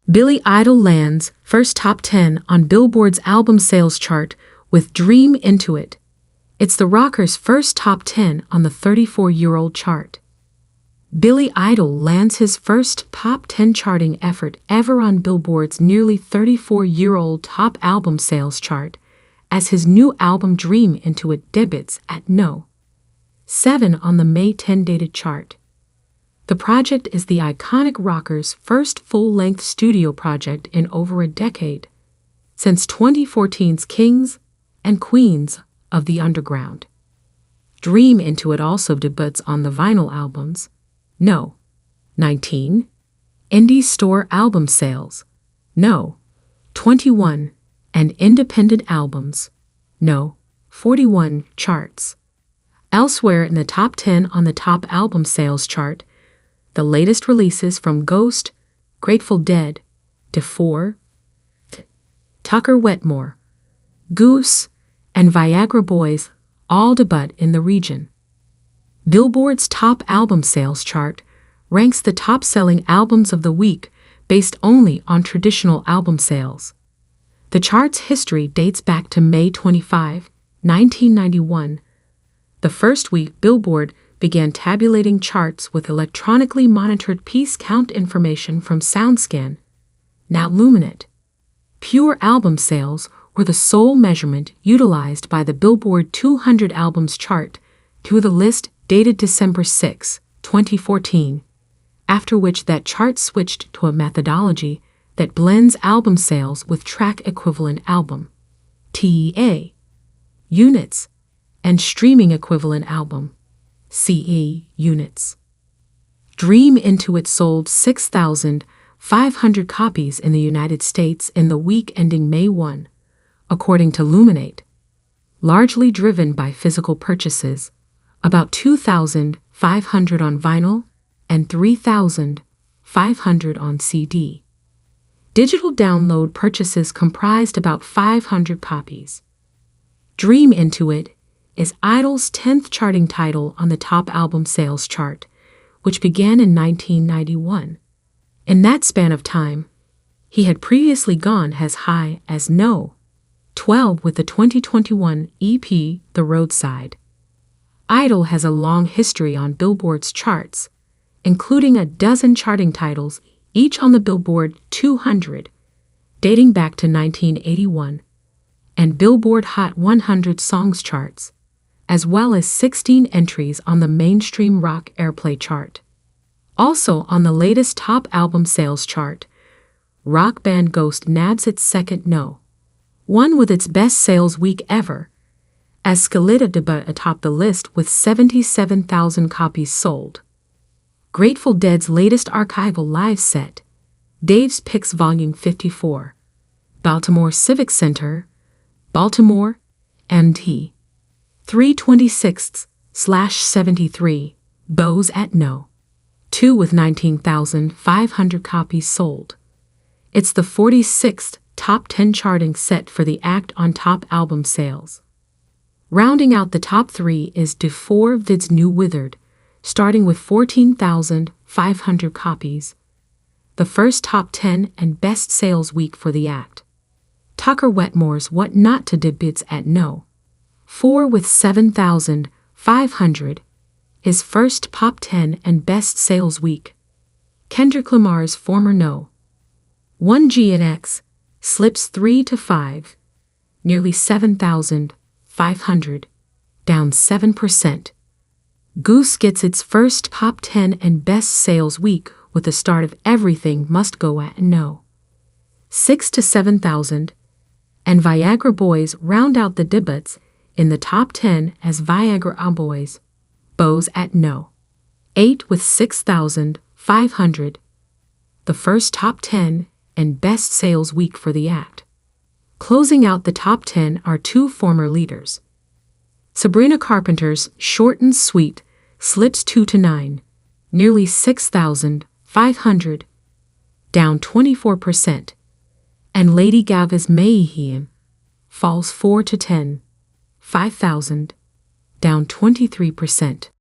Billy Idol lands first top 10 on Billboard's album sales chart with Dream Into It. It's the rocker's first top 10 on the 34-year-old chart. Billy Idol lands his first top 10 charting effort ever on Billboard's nearly 34-year-old top album sales chart, as his new album Dream Into It debuts at No. 7 on the May 10 dated chart. The project is the iconic rocker's first full-length studio project in over a decade, since 2014's Kings and Queens of the Underground. Dream Into It also debuts on the vinyl albums No. 19, Indie Store album sales, No. 21, and independent albums, No. 41 charts. Elsewhere in the top 10 on the top album sales chart, the latest releases from Ghost, Grateful Dead, DeFore, Tucker Wetmore, Goose, and Viagra Boys all debut in the region. Billboard's top album sales chart ranks the top-selling albums of the week based only on traditional album sales. The chart's history dates back to May 25, 1991, the first week Billboard began tabulating charts with electronically monitored piece count information from SoundScan, now Luminate. Pure album sales were the sole measurement utilized by the Billboard 200 albums chart to the list dated December 6, 2014, after which that chart switched to a methodology that blends album sales with track equivalent album (TEA) units and streaming equivalent album (CE) units. Dream Into It sold 6,500 copies in the United States in the week ending May 1, according to Luminate, largely driven by physical purchases, about 2,500 on vinyl and 3,500 on CD. Digital download purchases comprised about 500 copies. Dream Into It is Idol's 10th charting title on the top album sales chart, which began in 1991. In that span of time, he had previously gone as high as No. 12 with the 2021 EP The Roadside. Idol has a long history on Billboard's charts, including a dozen charting titles, each on the Billboard 200, dating back to 1981, and Billboard Hot 100 Songs charts, as well as 16 entries on the mainstream rock airplay chart. Also on the latest top album sales chart, rock band Ghost nabs its second No. 1 with its best sales week ever, as Skeletor debut atop the list with 77,000 copies sold. Grateful Dead's latest archival live set, Dave's Picks Volume 54, Baltimore Civic Center, Baltimore, MT. 326/73, bows at No. 2 with 19,500 copies sold. It's the 46th top 10 charting set for the act on top album sales. Rounding out the top 3 is DeFore Vid's New Withered, starting with 14,500 copies, the first top 10 and best sales week for the act. Tucker Wetmore's What Not to debuts at No. 4 with 7,500, his first pop 10 and best sales week. Kendrick Lamar's former No. 1 GNX slips 3 to 5, nearly 7,500, down 7%. Goose gets its first pop 10 and best sales week with the start of Everything Must Go at No. 6 to 7,000, and Viagra Boys round out the debuts in the top 10 as Viagra Boys, bows at No. 8 with 6,500, the first top 10 and best sales week for the act. Closing out the top 10 are two former leaders. Sabrina Carpenter's Short and Sweet slips 2 to 9, nearly 6,500, down 24%, and Lady Gaga's Mayhem falls 4 to 10, 5,000, down 23%.